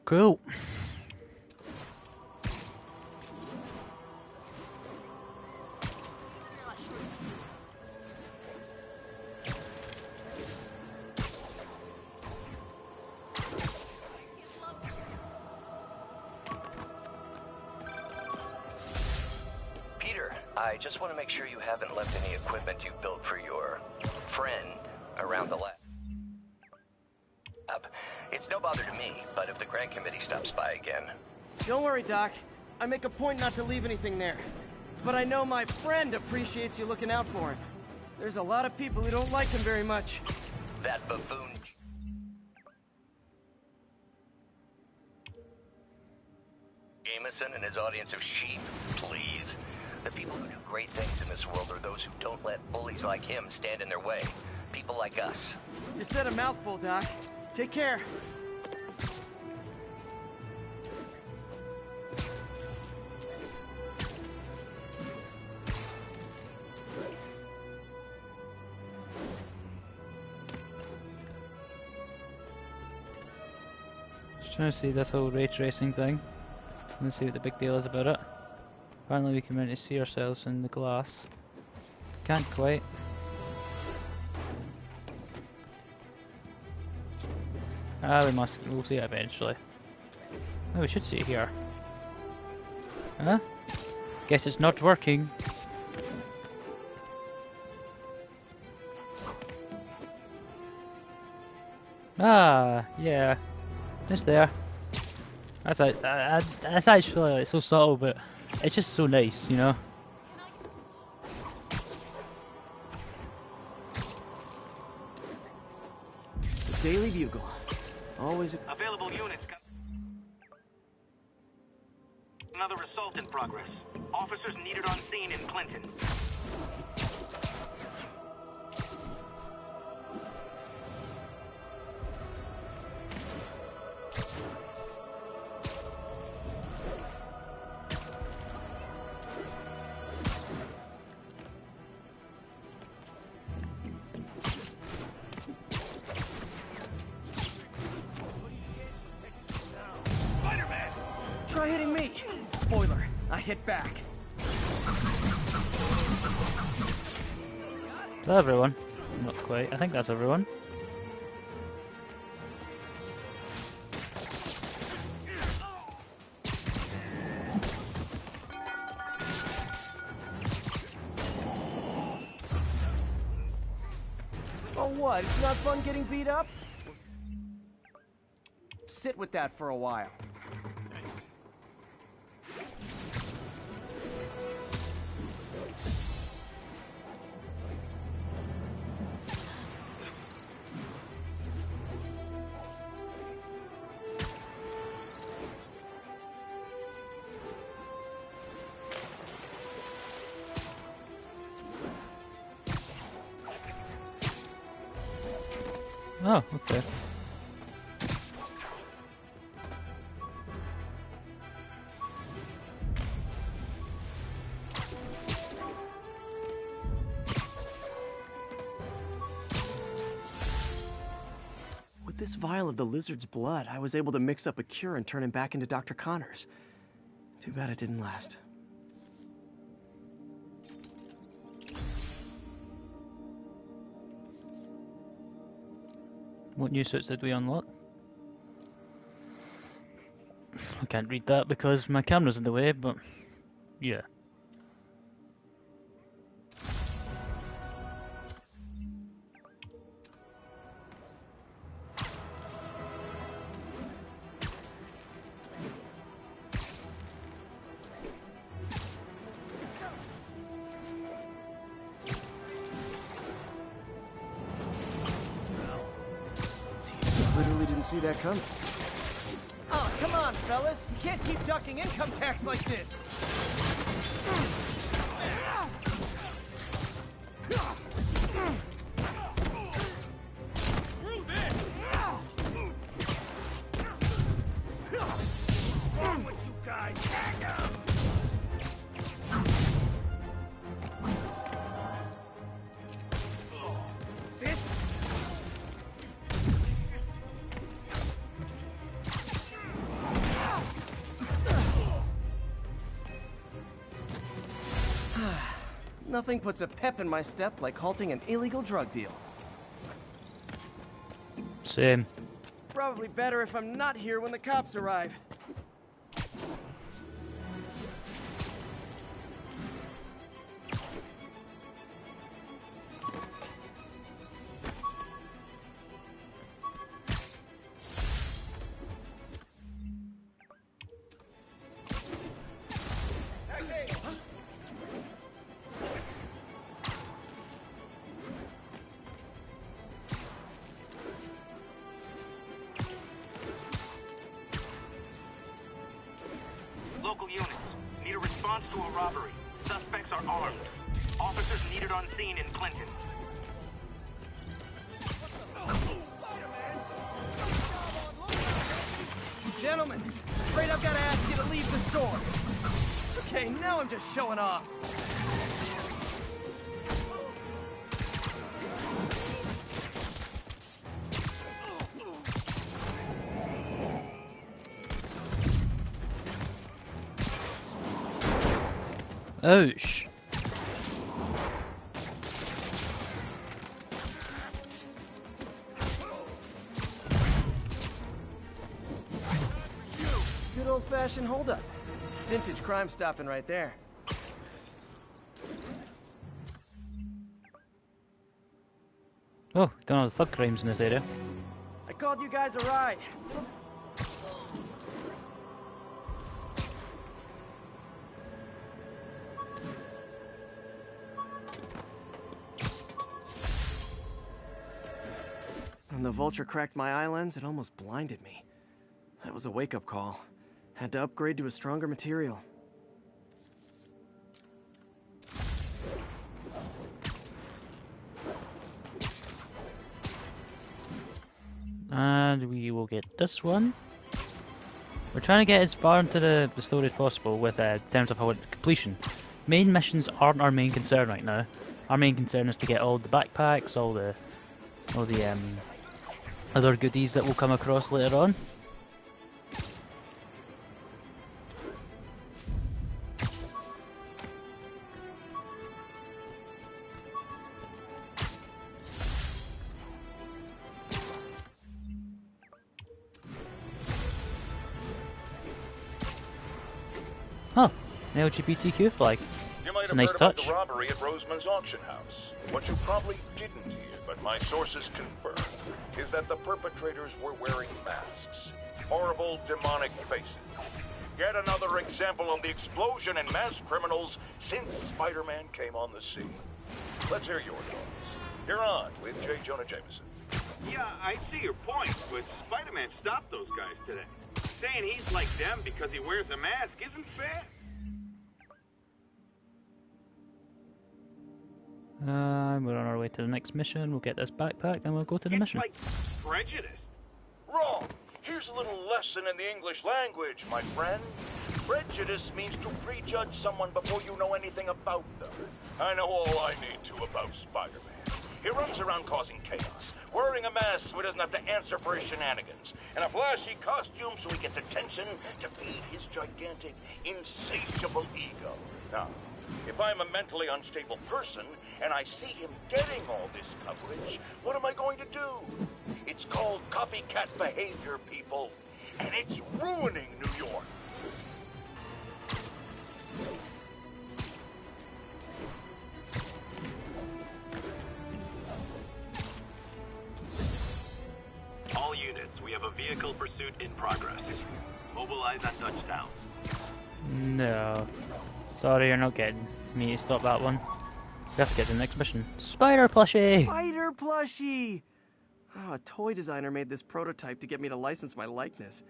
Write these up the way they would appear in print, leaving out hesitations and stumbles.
Cool. Peter, I just want to make sure you haven't left any equipment you built for your friend around the lab. It's no bother to me, but if the grant committee stops by again... Don't worry, Doc. I make a point not to leave anything there. But I know my friend appreciates you looking out for him. There's a lot of people who don't like him very much. That buffoon... Jameson and his audience of sheep? Please. The people who do great things in this world are those who don't let bullies like him stand in their way. People like us. You said a mouthful, Doc. Take care. Just trying to see this whole ray tracing thing. Let's see what the big deal is about it. Apparently we can manage to see ourselves in the glass. Can't quite. We'll see it eventually. Oh, we should see it here. Huh? Guess it's not working. Ah, yeah. It's there. That's actually like, so subtle, but it's just so nice, you know? The Daily Bugle. Always available units. Another assault in progress. Officers needed on scene in Clinton. Try hitting me. Spoiler, I hit back. Is that everyone? Not quite. I think that's everyone. Oh what? It's not fun getting beat up? Sit with that for a while. Oh, okay. With this vial of the lizard's blood, I was able to mix up a cure and turn him back into Dr. Connors. Too bad it didn't last. What new suits did we unlock? I can't read that because my camera's in the way, but yeah. Literally didn't see that coming. Oh, come on, fellas. You can't keep ducking income tax like this. Nothing puts a pep in my step like halting an illegal drug deal. Same. Probably better if I'm not here when the cops arrive. Local units, need a response to a robbery. Suspects are armed. Officers needed on scene in Clinton. Gentlemen, afraid I've got to ask you to leave the store. Okay, now I'm just showing off. Ouch. Good old-fashioned holdup. Vintage crime stopping right there. Oh, don't know the thug crimes in this area. I called you guys a ride. When the vulture cracked my eye lens, it almost blinded me. That was a wake-up call. Had to upgrade to a stronger material. And we will get this one. We're trying to get as far into the story as possible with in terms of completion. Main missions aren't our main concern right now. Our main concern is to get all the backpacks, all the other goodies that we'll come across later on. Oh, an LGBTQ flag. You might It's a have nice heard about touch. the robbery at Roseman's auction house. What you probably didn't hear, but my sources confirm, is that the perpetrators were wearing masks. Horrible, demonic faces. Yet another example of the explosion in mass criminals since Spider-Man came on the scene. Let's hear your thoughts. You're on with J. Jonah Jameson. Yeah, I see your point, but Spider-Man stopped those guys today. Saying he's like them because he wears a mask isn't fair. We're on our way to the next mission. We'll get this backpack and we'll go to the mission. Like prejudice. Wrong! Here's a little lesson in the English language, my friend. Prejudice means to prejudge someone before you know anything about them. I know all I need to about Spider-Man. He runs around causing chaos, wearing a mask so he doesn't have to answer for his shenanigans, and a flashy costume so he gets attention to feed his gigantic, insatiable ego. Now, if I'm a mentally unstable person and I see him getting all this coverage, what am I going to do? It's called copycat behavior, people, and it's ruining New York. All units, we have a vehicle pursuit in progress. Mobilize on touchdown. No. Sorry, you're not getting me to stop that one. We have to get to the next mission. Spider plushie! Spider plushie! Oh, a toy designer made this prototype to get me to license my likeness.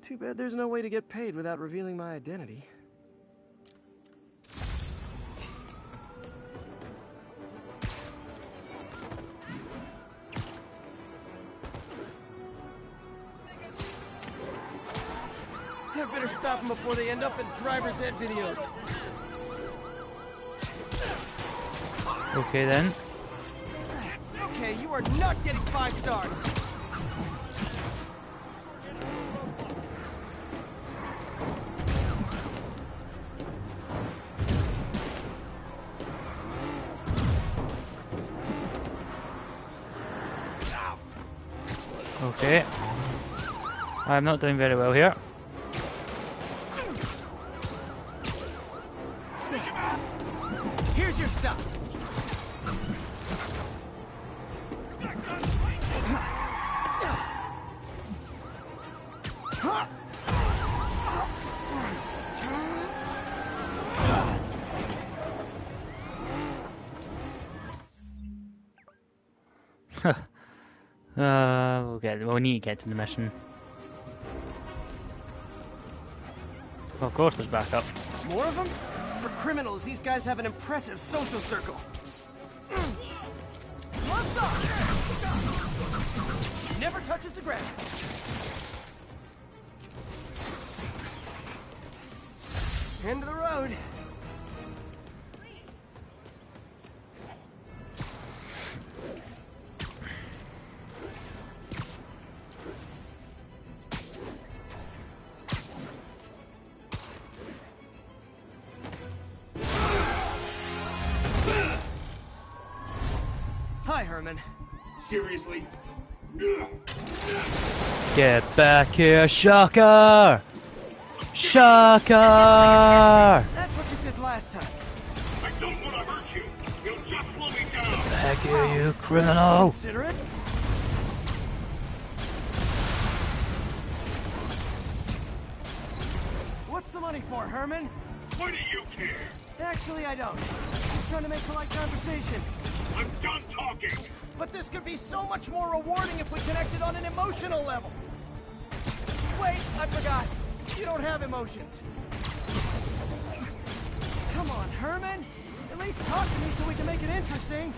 Too bad there's no way to get paid without revealing my identity. I better stop them before they end up in driver's ed videos. Okay then. Okay, you are not getting 5 stars. Okay. I'm not doing very well here. Here's your stuff. We'll need to get to the mission. Well, of course there's backup. More of them? For criminals, these guys have an impressive social circle. Gloves off! Never touches the ground. End of the road. Hi, Herman. Seriously? Get back here, Shocker! Shocker! That's what you said last time. I don't want to hurt you. You'll just slow me down. Back here, you criminal! Consider it. What's the money for, Herman? Why do you care? Actually, I don't. Just trying to make polite conversation. I'm done talking. But this could be so much more rewarding if we connected on an emotional level. Wait, I forgot. You don't have emotions. Come on, Herman. At least talk to me so we can make it interesting.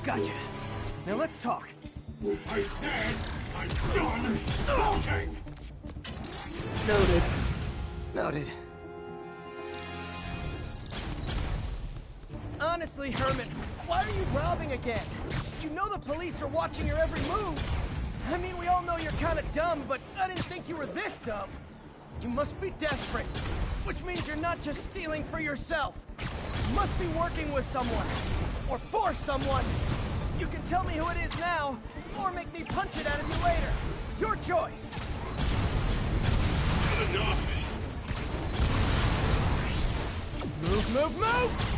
Gotcha. Now let's talk. I said I'm done talking. Noted. Noted. Honestly, Herman, why are you robbing again? You know the police are watching your every move. I mean, we all know you're kind of dumb, but I didn't think you were this dumb. You must be desperate, which means you're not just stealing for yourself. You must be working with someone, or for someone. You can tell me who it is now, or make me punch it out of you later. Your choice. Enough. Move, move, move!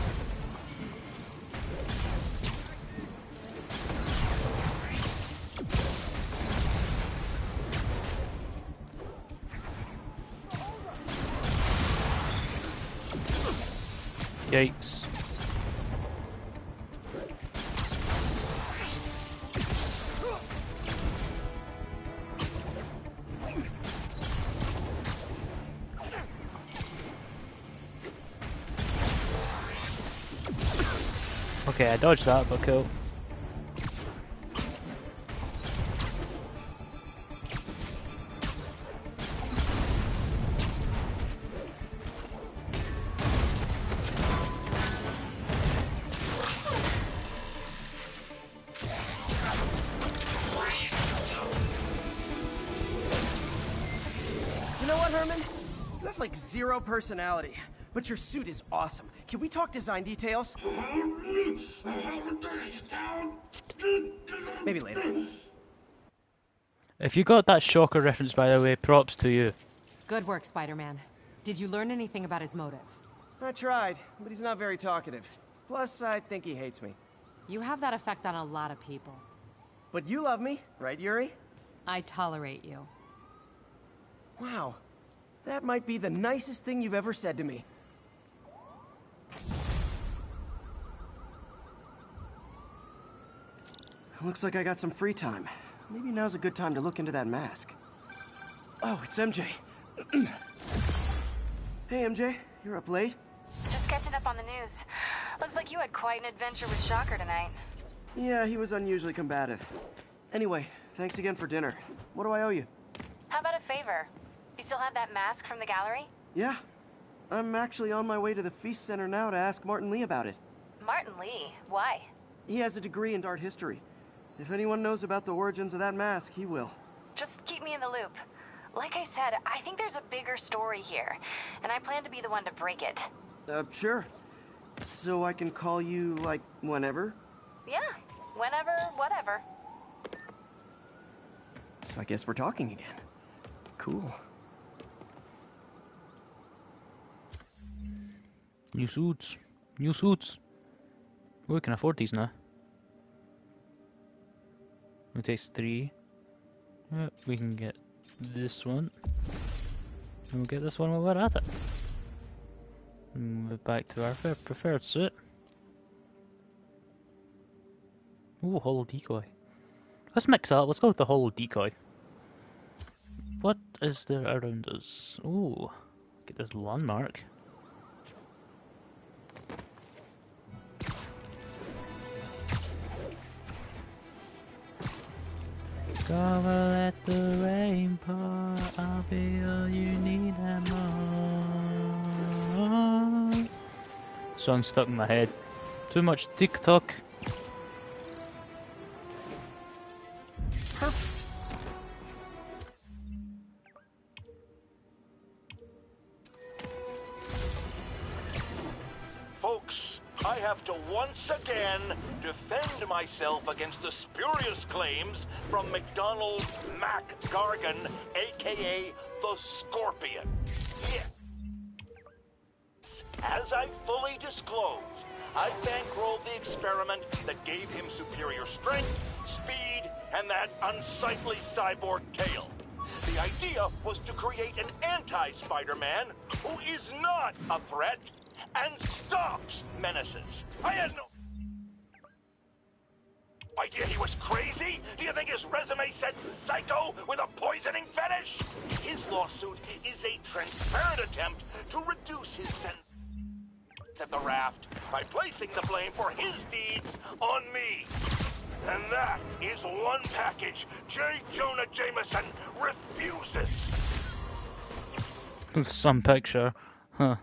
Yikes. Okay, I dodged that, but cool. You know what, Herman? You have like zero personality, but your suit is awesome. Can we talk design details? Maybe later. If you got that Shocker reference, by the way, props to you. Good work, Spider-Man. Did you learn anything about his motive? I tried, but he's not very talkative. Plus, I think he hates me. You have that effect on a lot of people. But you love me, right, Yuri? I tolerate you. Wow. That might be the nicest thing you've ever said to me. Looks like I got some free time. Maybe now's a good time to look into that mask. Oh, it's MJ. Hey, MJ. You're up late? Just catching up on the news. Looks like you had quite an adventure with Shocker tonight. Yeah, he was unusually combative. Anyway, thanks again for dinner. What do I owe you? How about a favor? You still have that mask from the gallery? Yeah. I'm actually on my way to the Feast Center now to ask Martin Lee about it. Martin Lee? Why? He has a degree in art history. If anyone knows about the origins of that mask, he will. Just keep me in the loop. Like I said, I think there's a bigger story here, and I plan to be the one to break it. Sure. So I can call you, like, whenever? Yeah, Whenever, whatever. So I guess we're talking again. Cool. New suits. New suits. We can afford these now. It takes 3. Yeah, we can get this one. And we'll get this one while we're at it. And move back to our preferred suit. Ooh, holo decoy. Let's mix up. Let's go with the holo decoy. What is there around us? Ooh, get this landmark. Come and let the rain pour. I'll be all you need and more. Song stuck in my head. Too much TikTok. Folks, I have to once again defend myself against the spurious claims from McDonald Mac Gargan, aka the Scorpion. Yes. As I fully disclosed, I bankrolled the experiment that gave him superior strength, speed, and that unsightly cyborg tail. The idea was to create an anti-Spider-Man who is not a threat and stops menaces. I had no idea he was crazy. Do you think his resume said psycho with a poisoning fetish? His lawsuit is a transparent attempt to reduce his sentence at the raft by placing the blame for his deeds on me. And that is one package J. Jonah Jameson refuses. Some picture. Huh.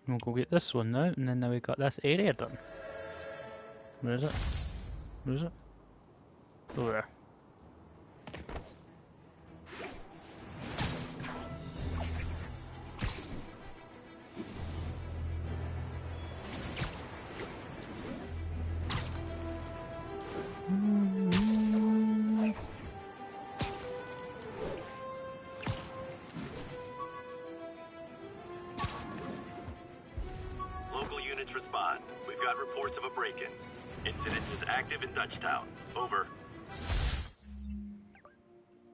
We'll go get this one now, and then now we've got this area done. Where is it? Where is it? Over there. Local units respond. We've got reports of a break-in. Incident is active in Dutchtown. Over.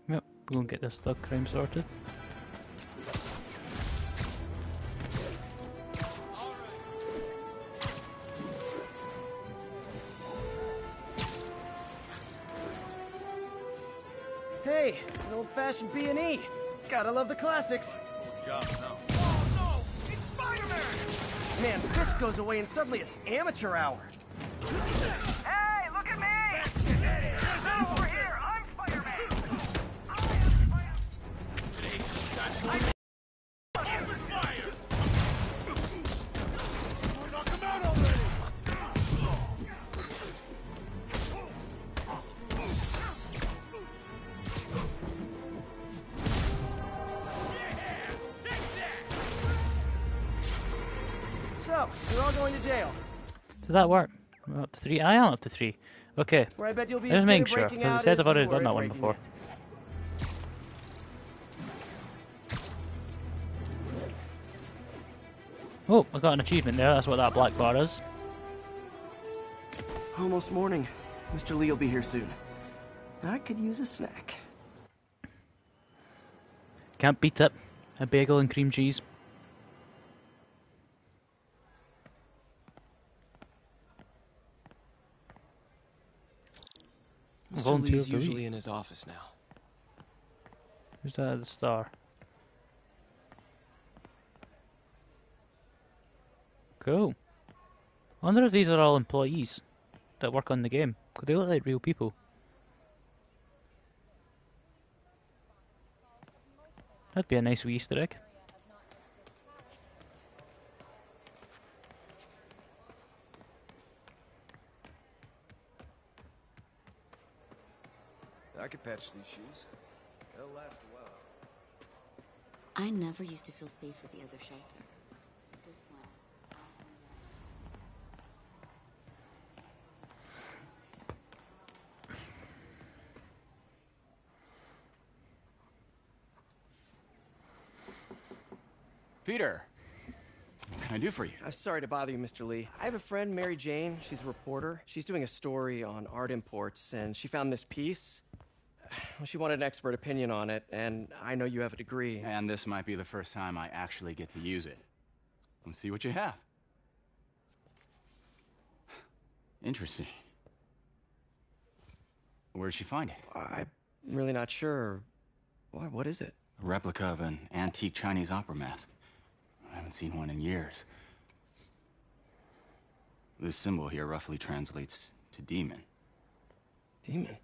Yep, we're gonna get this thug crime sorted. Hey, an old-fashioned B&E. Gotta love the classics. Good job, no. Oh no! It's Spider-Man! Man, this goes away and suddenly it's amateur hour. Hey, look at me! No, over here! I'm Spider-Man! Knock him out already! So, you're all going to jail. Does that work? We're up to 3. I am up to 3. Okay. Where I bet you'll be Just as making good at sure, breaking because out it says as I've already you done were that at one breaking before. in. Oh, I got an achievement there. That's what that black bar is. Almost morning. Mr. Lee will be here soon. I could use a snack. Can't beat it. A bagel and cream cheese. Mr. Volunteer Lee's for me. usually in his office now. Who's that at the star? Cool. I wonder if these are all employees that work on the game. Could they look like real people? That'd be a nice wee Easter egg. I could patch these shoes. They'll last a while. I never used to feel safe with the other shelter. This one, Peter, what can I do for you? I'm sorry to bother you, Mr. Lee. I have a friend, Mary Jane. She's a reporter. She's doing a story on art imports, and she found this piece. Well, she wanted an expert opinion on it, and I know you have a degree. And this might be the first time I actually get to use it. Let's see what you have. Interesting. Where'd she find it? I'm really not sure. Why, what is it? A replica of an antique Chinese opera mask. I haven't seen one in years. This symbol here roughly translates to demon. Demon?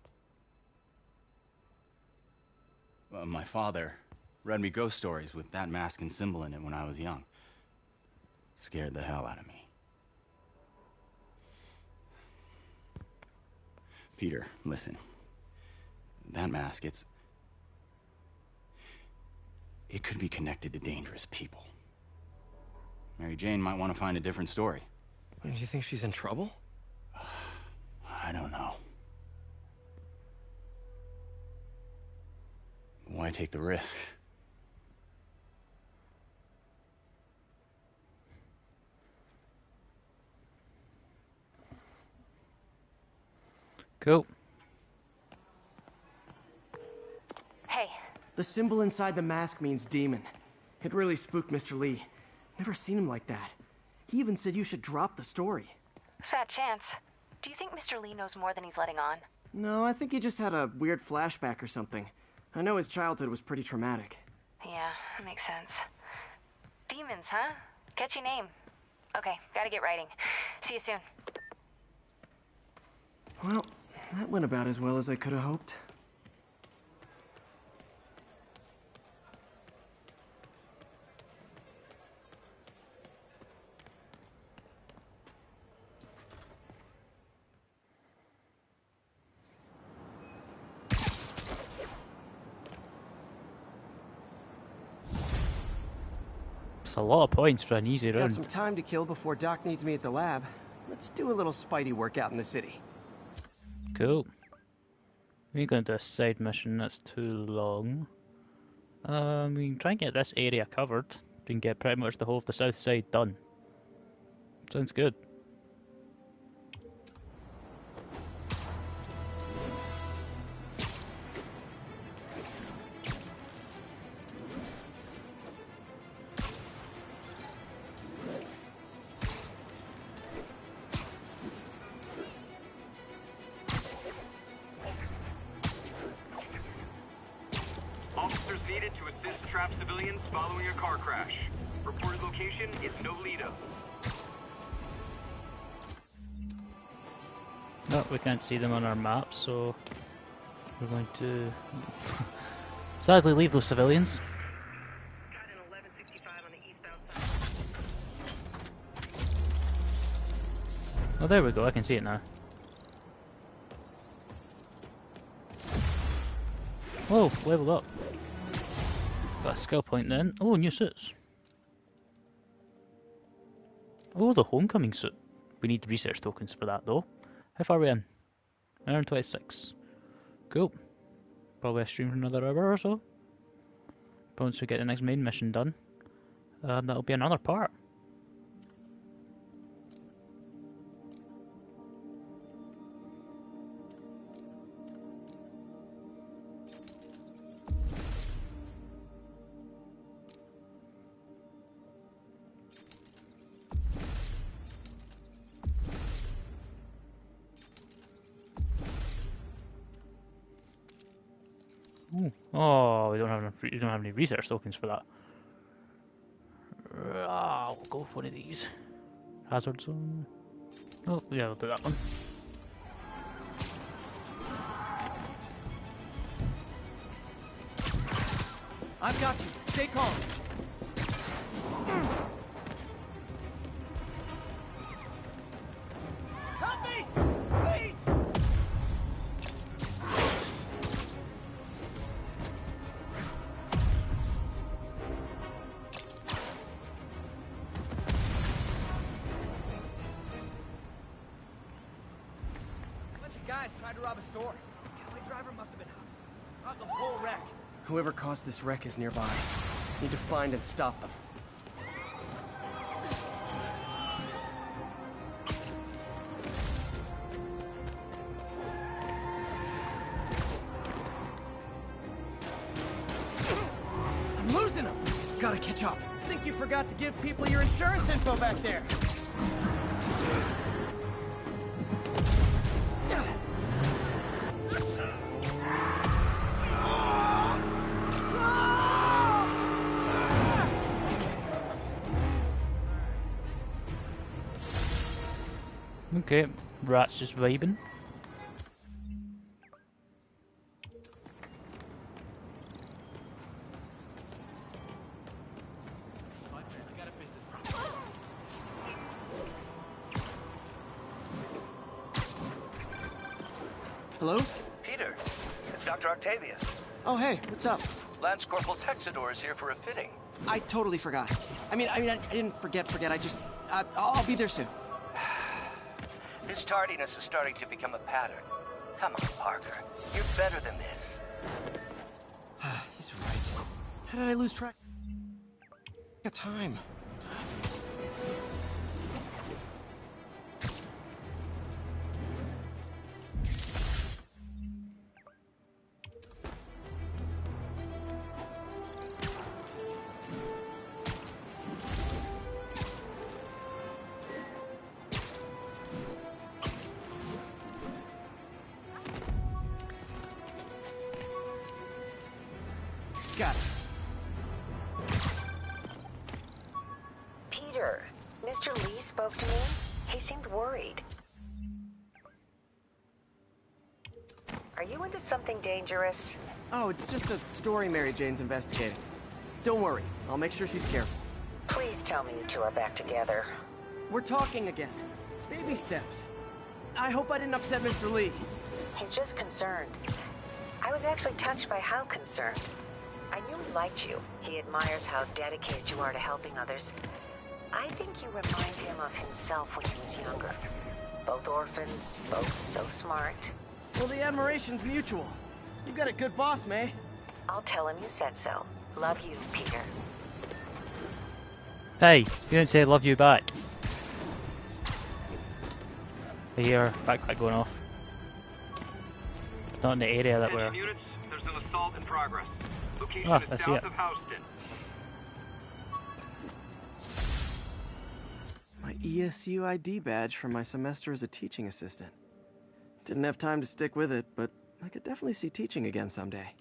My father read me ghost stories with that mask and symbol in it when I was young. Scared the hell out of me. Peter, listen. That mask, it could be connected to dangerous people. Mary Jane might want to find a different story. Do you think she's in trouble? I don't know. Why take the risk? Cool. Hey. The symbol inside the mask means demon. It really spooked Mr. Lee. Never seen him like that. He even said you should drop the story. Fat chance. Do you think Mr. Lee knows more than he's letting on? No, I think he just had a weird flashback or something. I know his childhood was pretty traumatic. Yeah, makes sense. Demons, huh? Catchy name. Okay, gotta get writing. See you soon. Well, that went about as well as I could have hoped. It's a lot of points for an easy Got round. some time to kill before Doc needs me at the lab. Let's do a little Spidey workout in the city. Cool. We're going to do a side mission, that's too long. We can try and get this area covered. We can get pretty much the whole of the south side done. Sounds good. Officers needed to assist trapped civilians following a car crash. Reported location is Nolito. No, we can't see them on our map, so we're going to sadly leave those civilians. Oh, there we go, I can see it now. Whoa, leveled up. Got a skill point then. Oh, new suits. Oh, the homecoming suit. We need research tokens for that though. How far are we in? 126. Cool. Probably a stream for another hour or so. Once we get the next main mission done, that'll be another part. Ooh. Oh, we don't have enough, we don't have any research tokens for that. We'll go for one of these. Hazard zone. Oh, yeah, we'll do that one. I've got you. Stay calm. Help me! Please! A bunch of guys tried to rob a store. Getaway driver must have been caused the whole wreck. Whoever caused this wreck is nearby. Need to find and stop them. I'm losing them! Gotta catch up. I think you forgot to give people your insurance info back there. Okay, Rat's just vibing. Hello? Peter, it's Dr. Octavius. Oh, hey, what's up? Lance Corporal Texador is here for a fitting. I totally forgot. I didn't forget. I just, I'll be there soon. This tardiness is starting to become a pattern. Come on, Parker. You're better than this. He's right. How did I lose track of time? Got it. Peter, Mr. Lee spoke to me. He seemed worried. Are you into something dangerous? Oh, it's just a story Mary Jane's investigating. Don't worry, I'll make sure she's careful. Please tell me you two are back together. We're talking again. Baby steps. I hope I didn't upset Mr. Lee. He's just concerned. I was actually touched by how concerned. I knew he liked you. He admires how dedicated you are to helping others. I think you remind him of himself when he was younger. Both orphans, both so smart. Well, the admiration's mutual. You've got a good boss, May. I'll tell him you said so. Love you, Peter. Hey, you didn't say love you back. I hear backpack going off. Not in the area that we're... Units, there's an assault in progress. Location Ah, is I see south it. of Houston. My ESU ID badge from my semester as a teaching assistant. Didn't have time to stick with it, but I could definitely see teaching again someday.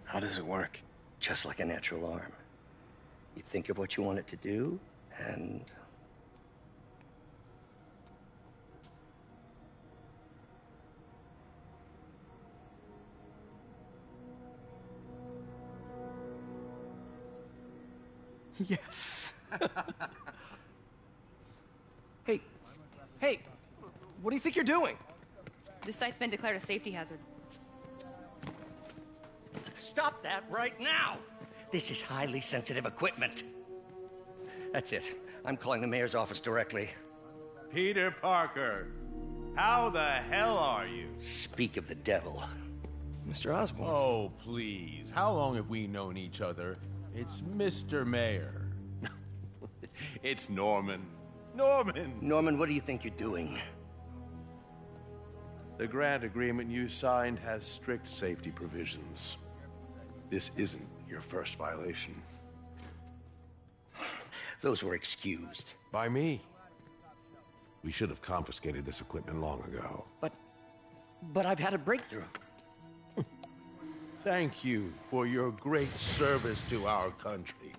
How does it work? Just like a natural arm. You think of what you want it to do, and... Yes. Hey, what do you think you're doing? This site's been declared a safety hazard. Stop that right now! This is highly sensitive equipment. That's it. I'm calling the mayor's office directly. Peter Parker, how the hell are you? Speak of the devil. Mr. Osborn. Oh, please. How long have we known each other? It's Mr. Mayor. It's Norman. Norman! Norman, what do you think you're doing? The grant agreement you signed has strict safety provisions. This isn't your first violation. Those were excused. By me. We should have confiscated this equipment long ago. But I've had a breakthrough. Thank you for your great service to our country.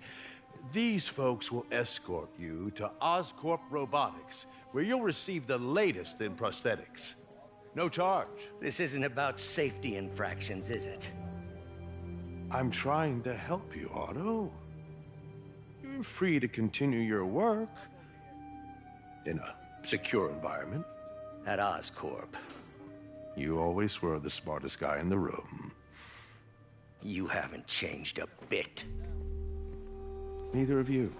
These folks will escort you to Oscorp Robotics, where you'll receive the latest in prosthetics. No charge. This isn't about safety infractions, is it? I'm trying to help you, Otto. You're free to continue your work in a secure environment. At Oscorp. You always were the smartest guy in the room. You haven't changed a bit. Neither of you.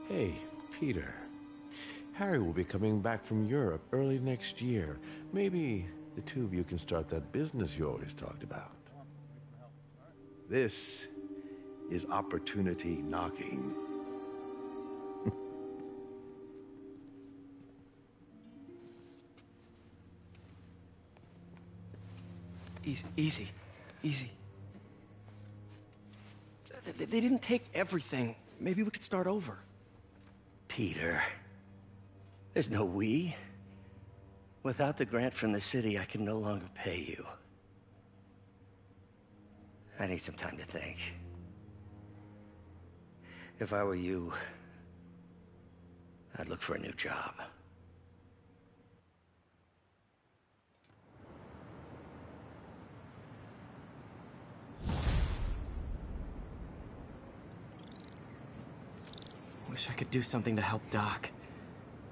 Hey, Peter. Harry will be coming back from Europe early next year. Maybe the two of you can start that business you always talked about. This is opportunity knocking. Easy. They didn't take everything. Maybe we could start over. Peter, there's no we. Without the grant from the city, I can no longer pay you. I need some time to think. If I were you, I'd look for a new job. Wish I could do something to help Doc.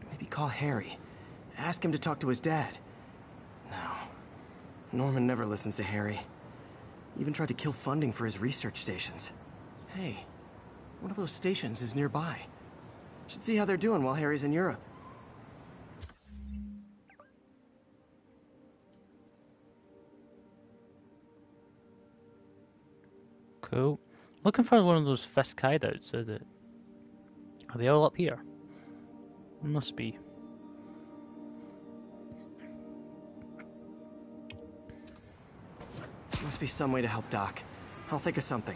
Maybe call Harry. Ask him to talk to his dad. No. Norman never listens to Harry. Even tried to kill funding for his research stations. Hey, one of those stations is nearby. Should see how they're doing while Harry's in Europe. Cool. Looking for one of those Fisk hideouts. Are they all up here? Must be. Must be some way to help Doc. I'll think of something.